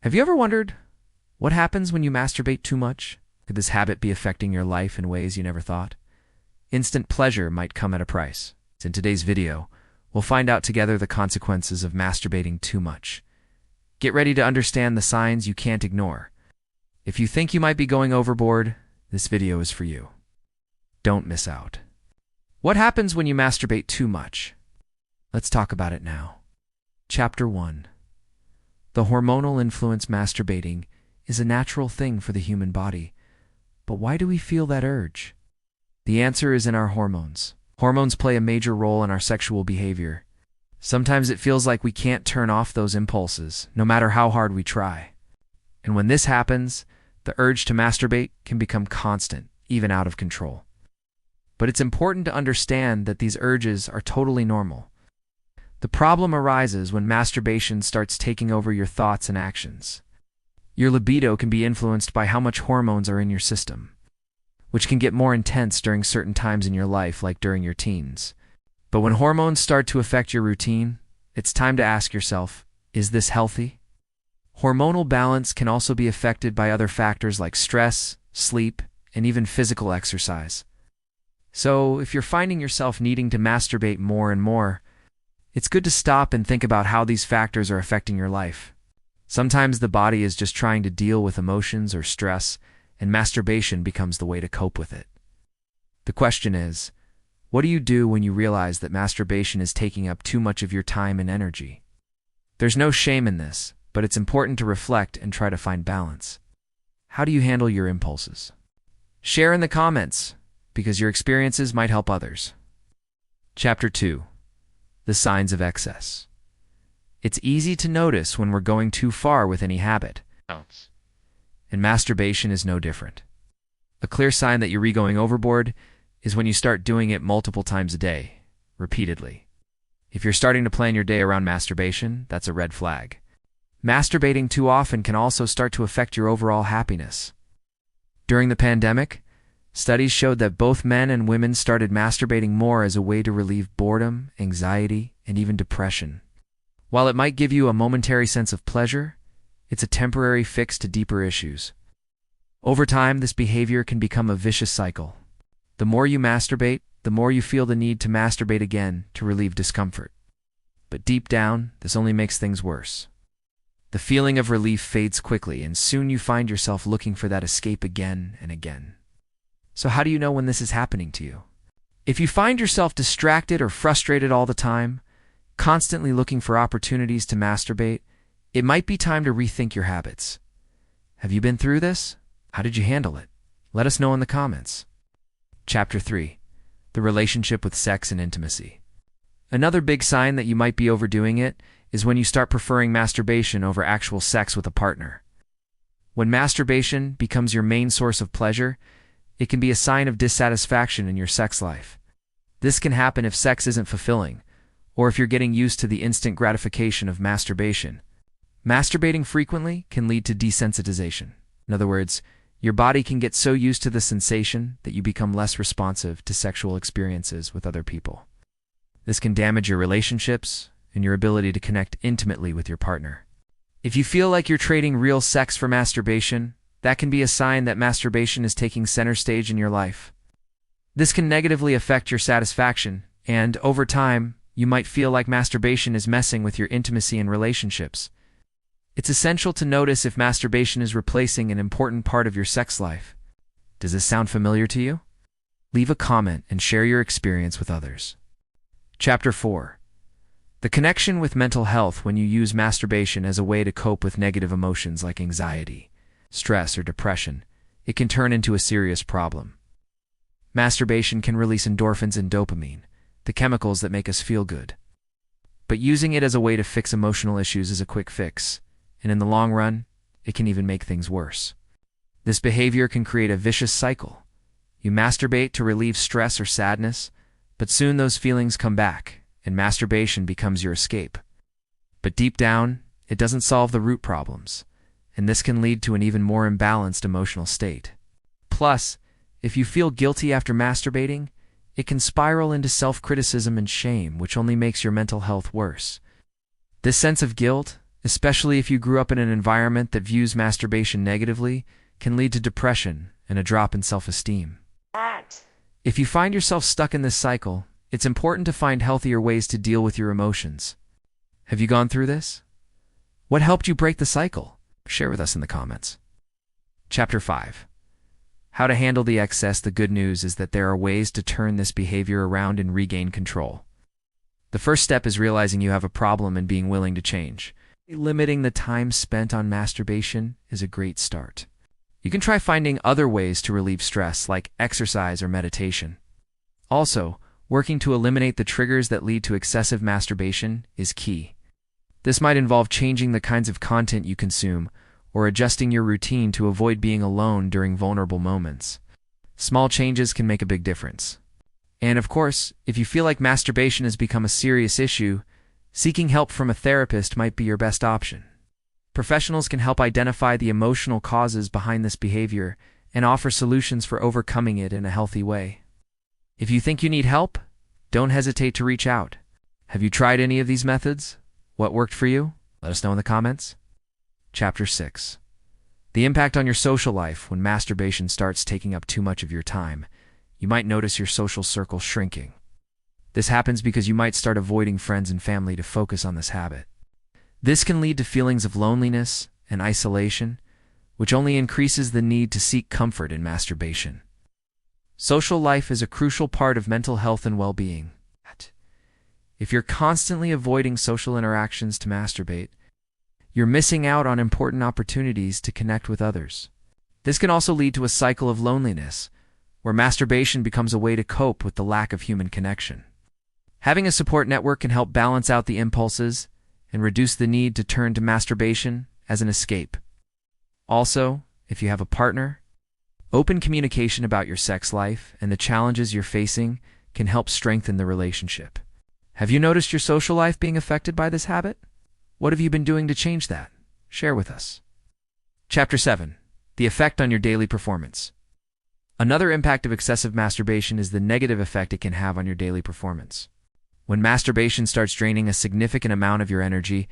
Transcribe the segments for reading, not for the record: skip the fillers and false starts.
Have you ever wondered what happens when you masturbate too much? Could this habit be affecting your life in ways you never thought? Instant pleasure might come at a price. In today's video, we'll find out together the consequences of masturbating too much. Get ready to understand the signs you can't ignore. If you think you might be going overboard, this video is for you. Don't miss out. What happens when you masturbate too much? Let's talk about it now. Chapter 1. The hormonal influence. Masturbating is a natural thing for the human body. But why do we feel that urge? The answer is in our hormones. Hormones play a major role in our sexual behavior. Sometimes it feels like we can't turn off those impulses, no matter how hard we try. And when this happens, the urge to masturbate can become constant, even out of control. But it's important to understand that these urges are totally normal. The problem arises when masturbation starts taking over your thoughts and actions. Your libido can be influenced by how much hormones are in your system, which can get more intense during certain times in your life, like during your teens. But when hormones start to affect your routine, it's time to ask yourself, is this healthy? Hormonal balance can also be affected by other factors like stress, sleep, and even physical exercise. So, if you're finding yourself needing to masturbate more and more, it's good to stop and think about how these factors are affecting your life. Sometimes the body is just trying to deal with emotions or stress, and masturbation becomes the way to cope with it. The question is, what do you do when you realize that masturbation is taking up too much of your time and energy? There's no shame in this, but it's important to reflect and try to find balance. How do you handle your impulses? Share in the comments, because your experiences might help others. Chapter 2. The signs of excess. It's easy to notice when we're going too far with any habit. And masturbation is no different. A clear sign that you're going overboard is when you start doing it multiple times a day, repeatedly. If you're starting to plan your day around masturbation, that's a red flag. Masturbating too often can also start to affect your overall happiness. During the pandemic, studies showed that both men and women started masturbating more as a way to relieve boredom, anxiety, and even depression. While it might give you a momentary sense of pleasure, it's a temporary fix to deeper issues. Over time, this behavior can become a vicious cycle. The more you masturbate, the more you feel the need to masturbate again to relieve discomfort. But deep down, this only makes things worse. The feeling of relief fades quickly, and soon you find yourself looking for that escape again and again. So how do you know when this is happening to you? If you find yourself distracted or frustrated all the time, constantly looking for opportunities to masturbate, it might be time to rethink your habits. Have you been through this? How did you handle it? Let us know in the comments. Chapter 3. The relationship with sex and intimacy. Another big sign that you might be overdoing it is when you start preferring masturbation over actual sex with a partner. When masturbation becomes your main source of pleasure, it can be a sign of dissatisfaction in your sex life. This can happen if sex isn't fulfilling, or if you're getting used to the instant gratification of masturbation. Masturbating frequently can lead to desensitization. In other words, your body can get so used to the sensation that you become less responsive to sexual experiences with other people. This can damage your relationships and your ability to connect intimately with your partner. If you feel like you're trading real sex for masturbation, that can be a sign that masturbation is taking center stage in your life. This can negatively affect your satisfaction, and over time, you might feel like masturbation is messing with your intimacy and relationships. It's essential to notice if masturbation is replacing an important part of your sex life. Does this sound familiar to you? Leave a comment and share your experience with others. Chapter 4. The connection with mental health. When you use masturbation as a way to cope with negative emotions like anxiety, stress, or depression, it can turn into a serious problem. Masturbation can release endorphins and dopamine, the chemicals that make us feel good. But using it as a way to fix emotional issues is a quick fix, and in the long run, it can even make things worse. This behavior can create a vicious cycle. You masturbate to relieve stress or sadness, but soon those feelings come back, and masturbation becomes your escape. But deep down, it doesn't solve the root problems, and this can lead to an even more imbalanced emotional state. Plus, if you feel guilty after masturbating, it can spiral into self-criticism and shame, which only makes your mental health worse. This sense of guilt especially if you grew up in an environment that views masturbation negatively, can lead to depression and a drop in self-esteem. If you find yourself stuck in this cycle, it's important to find healthier ways to deal with your emotions. Have you gone through this? What helped you break the cycle? Share with us in the comments. Chapter 5. How to handle the excess. The good news is that there are ways to turn this behavior around and regain control. The first step is realizing you have a problem and being willing to change. Limiting the time spent on masturbation is a great start. You can try finding other ways to relieve stress, like exercise or meditation. Also, working to eliminate the triggers that lead to excessive masturbation is key. This might involve changing the kinds of content you consume or adjusting your routine to avoid being alone during vulnerable moments. Small changes can make a big difference. And of course, if you feel like masturbation has become a serious issue, seeking help from a therapist might be your best option. Professionals can help identify the emotional causes behind this behavior and offer solutions for overcoming it in a healthy way. If you think you need help, don't hesitate to reach out. Have you tried any of these methods? What worked for you? Let us know in the comments. Chapter 6. The impact on your social life. When masturbation starts taking up too much of your time, you might notice your social circle shrinking. This happens because you might start avoiding friends and family to focus on this habit. This can lead to feelings of loneliness and isolation, which only increases the need to seek comfort in masturbation. Social life is a crucial part of mental health and well-being. If you're constantly avoiding social interactions to masturbate, you're missing out on important opportunities to connect with others. This can also lead to a cycle of loneliness, where masturbation becomes a way to cope with the lack of human connection. Having a support network can help balance out the impulses and reduce the need to turn to masturbation as an escape. Also, if you have a partner, open communication about your sex life and the challenges you're facing can help strengthen the relationship. Have you noticed your social life being affected by this habit? What have you been doing to change that? Share with us. Chapter 7. The effect on your daily performance. Another impact of excessive masturbation is the negative effect it can have on your daily performance. When masturbation starts draining a significant amount of your energy,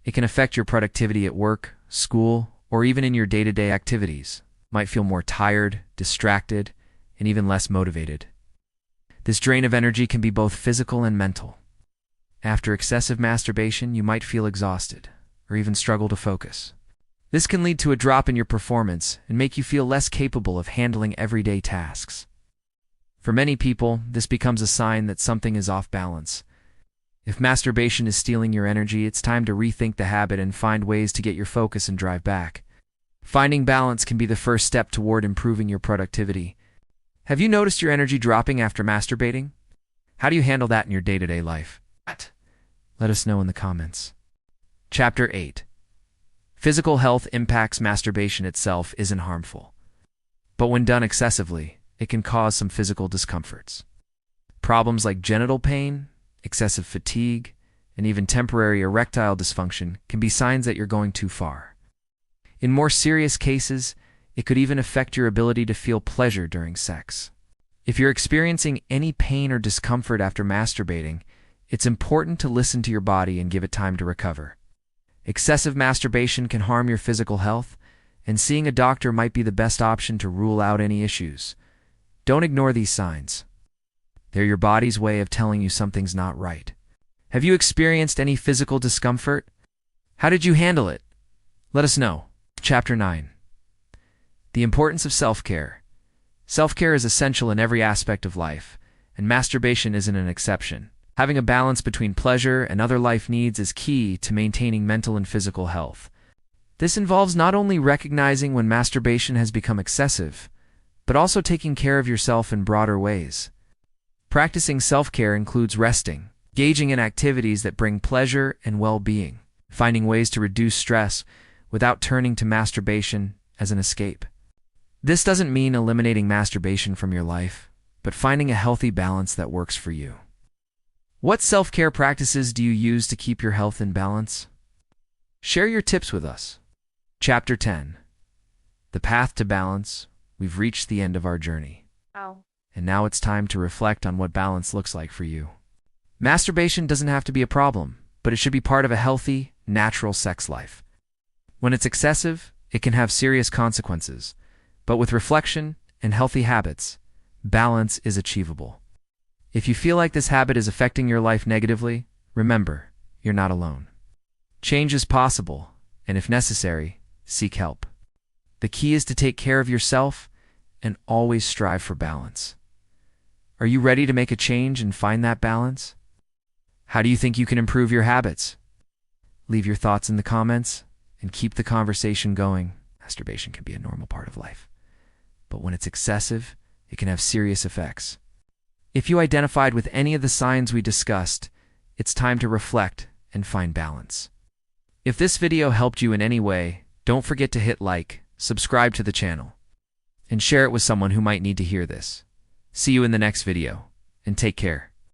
it can affect your productivity at work, school, or even in your day-to-day activities. You might feel more tired, distracted, and even less motivated. This drain of energy can be both physical and mental. After excessive masturbation, you might feel exhausted, or even struggle to focus. This can lead to a drop in your performance and make you feel less capable of handling everyday tasks. For many people, this becomes a sign that something is off balance. If masturbation is stealing your energy, it's time to rethink the habit and find ways to get your focus and drive back. Finding balance can be the first step toward improving your productivity. Have you noticed your energy dropping after masturbating? How do you handle that in your day-to-day life? Let us know in the comments. Chapter 8. Physical health impacts. Masturbation itself isn't harmful, but when done excessively, it can cause some physical discomforts. Problems like genital pain, excessive fatigue, and even temporary erectile dysfunction can be signs that you're going too far. In more serious cases, it could even affect your ability to feel pleasure during sex. If you're experiencing any pain or discomfort after masturbating, it's important to listen to your body and give it time to recover. Excessive masturbation can harm your physical health, and seeing a doctor might be the best option to rule out any issues. Don't ignore these signs. They're your body's way of telling you something's not right. Have you experienced any physical discomfort? How did you handle it? Let us know. Chapter 9. The importance of self-care. Self-care is essential in every aspect of life, and masturbation isn't an exception. Having a balance between pleasure and other life needs is key to maintaining mental and physical health. This involves not only recognizing when masturbation has become excessive, but also taking care of yourself in broader ways. Practicing self-care includes resting, engaging in activities that bring pleasure and well-being, finding ways to reduce stress without turning to masturbation as an escape. This doesn't mean eliminating masturbation from your life, but finding a healthy balance that works for you. What self-care practices do you use to keep your health in balance? Share your tips with us. Chapter 10. The path to balance. We've reached the end of our journey. And now it's time to reflect on what balance looks like for you. Masturbation doesn't have to be a problem. but it should be part of a healthy, natural sex life. When it's excessive, it can have serious consequences, but with reflection and healthy habits, balance is achievable. If you feel like this habit is affecting your life negatively, remember, you're not alone. Change is possible, and if necessary, seek help. The key is to take care of yourself and always strive for balance. Are you ready to make a change and find that balance? How do you think you can improve your habits? Leave your thoughts in the comments and keep the conversation going. Masturbation can be a normal part of life, but when it's excessive, it can have serious effects. If you identified with any of the signs we discussed, it's time to reflect and find balance. If this video helped you in any way, don't forget to hit like, subscribe to the channel, and share it with someone who might need to hear this. See you in the next video, and take care.